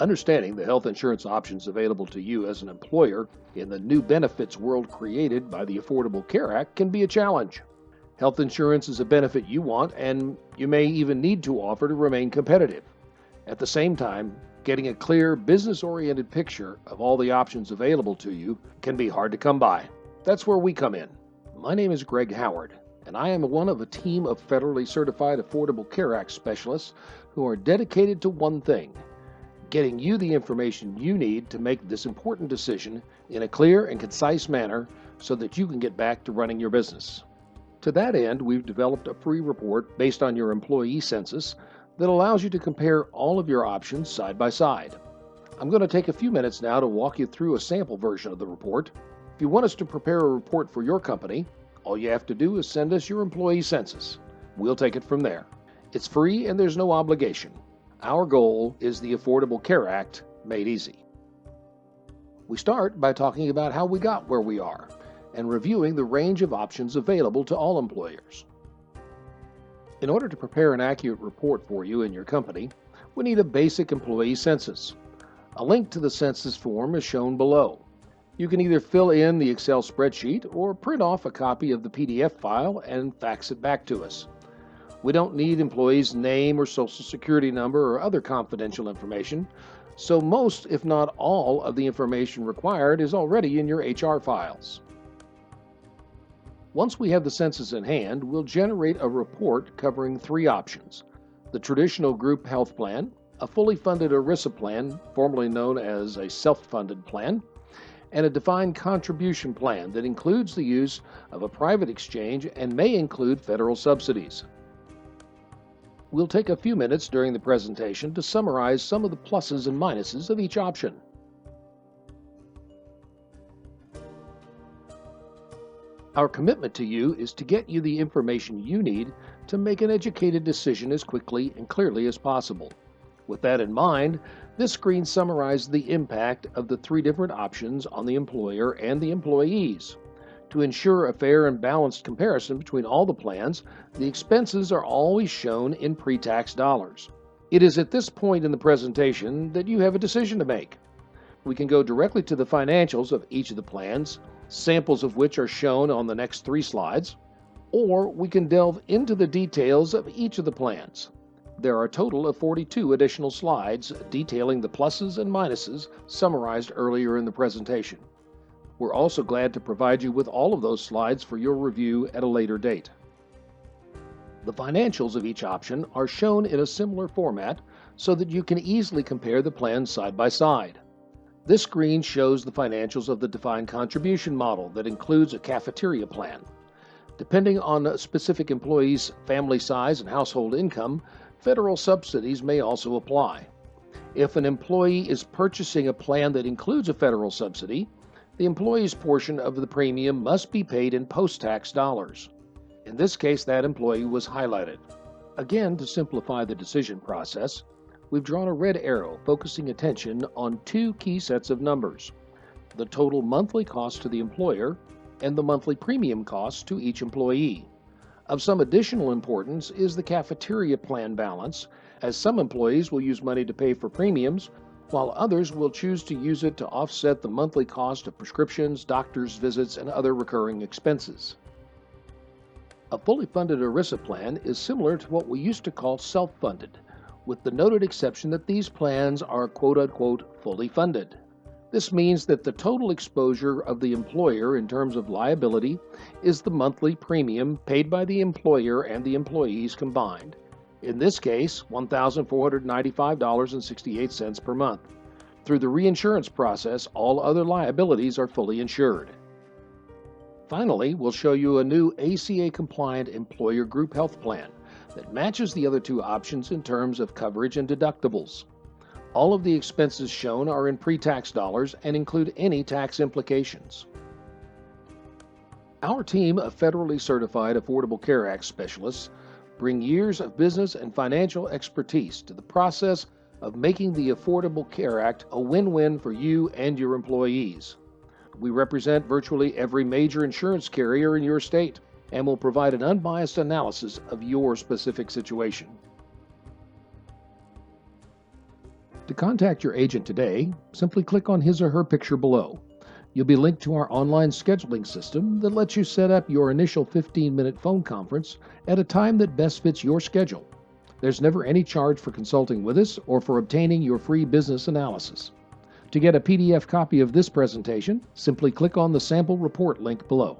Understanding the health insurance options available to you as an employer in the new benefits world created by the Affordable Care Act can be a challenge. Health insurance is a benefit you want and you may even need to offer to remain competitive. At the same time, getting a clear, business oriented picture of all the options available to you can be hard to come by. That's where we come in. My name is Greg Howard, and I am one of a team of federally certified Affordable Care Act specialists who are dedicated to one thing: getting you the information you need to make this important decision in a clear and concise manner so that you can get back to running your business. To that end, we've developed a free report based on your employee census that allows you to compare all of your options side by side. I'm going to take a few minutes now to walk you through a sample version of the report. If you want us to prepare a report for your company, all you have to do is send us your employee census. We'll take it from there. It's free and there's no obligation. Our goal is the Affordable Care Act made easy. We start by talking about how we got where we are and reviewing the range of options available to all employers. In order to prepare an accurate report for you and your company, we need a basic employee census. A link to the census form is shown below. You can either fill in the Excel spreadsheet or print off a copy of the PDF file and fax it back to us. We don't need employees' name or social security number or other confidential information, so most, if not all, of the information required is already in your HR files. Once we have the census in hand, we'll generate a report covering three options: the traditional group health plan, a fully funded ERISA plan, formerly known as a self-funded plan, and a defined contribution plan that includes the use of a private exchange and may include federal subsidies. We'll take a few minutes during the presentation to summarize some of the pluses and minuses of each option. Our commitment to you is to get you the information you need to make an educated decision as quickly and clearly as possible. With that in mind, this screen summarizes the impact of the three different options on the employer and the employees. To ensure a fair and balanced comparison between all the plans, the expenses are always shown in pre-tax dollars. It is at this point in the presentation that you have a decision to make. We can go directly to the financials of each of the plans, samples of which are shown on the next three slides, or we can delve into the details of each of the plans. There are a total of 42 additional slides detailing the pluses and minuses summarized earlier in the presentation. We're also glad to provide you with all of those slides for your review at a later date. The financials of each option are shown in a similar format so that you can easily compare the plans side by side. This screen shows the financials of the defined contribution model that includes a cafeteria plan. Depending on a specific employee's family size and household income, federal subsidies may also apply. If an employee is purchasing a plan that includes a federal subsidy, the employee's portion of the premium must be paid in post-tax dollars. In this case, that employee was highlighted. Again, to simplify the decision process, we've drawn a red arrow focusing attention on two key sets of numbers: the total monthly cost to the employer and the monthly premium cost to each employee. Of some additional importance is the cafeteria plan balance, as some employees will use money to pay for premiums, while others will choose to use it to offset the monthly cost of prescriptions, doctor's visits, and other recurring expenses. A fully funded ERISA plan is similar to what we used to call self-funded, with the noted exception that these plans are quote-unquote fully funded. This means that the total exposure of the employer in terms of liability is the monthly premium paid by the employer and the employees combined. In this case, $1,495.68 per month. Through the reinsurance process, all other liabilities are fully insured. Finally, we'll show you a new ACA-compliant employer group health plan that matches the other two options in terms of coverage and deductibles. All of the expenses shown are in pre-tax dollars and include any tax implications. Our team of federally certified Affordable Care Act specialists bring years of business and financial expertise to the process of making the Affordable Care Act a win-win for you and your employees. We represent virtually every major insurance carrier in your state and will provide an unbiased analysis of your specific situation. To contact your agent today, simply click on his or her picture below. You'll be linked to our online scheduling system that lets you set up your initial 15-minute phone conference at a time that best fits your schedule. There's never any charge for consulting with us or for obtaining your free business analysis. To get a PDF copy of this presentation, simply click on the sample report link below.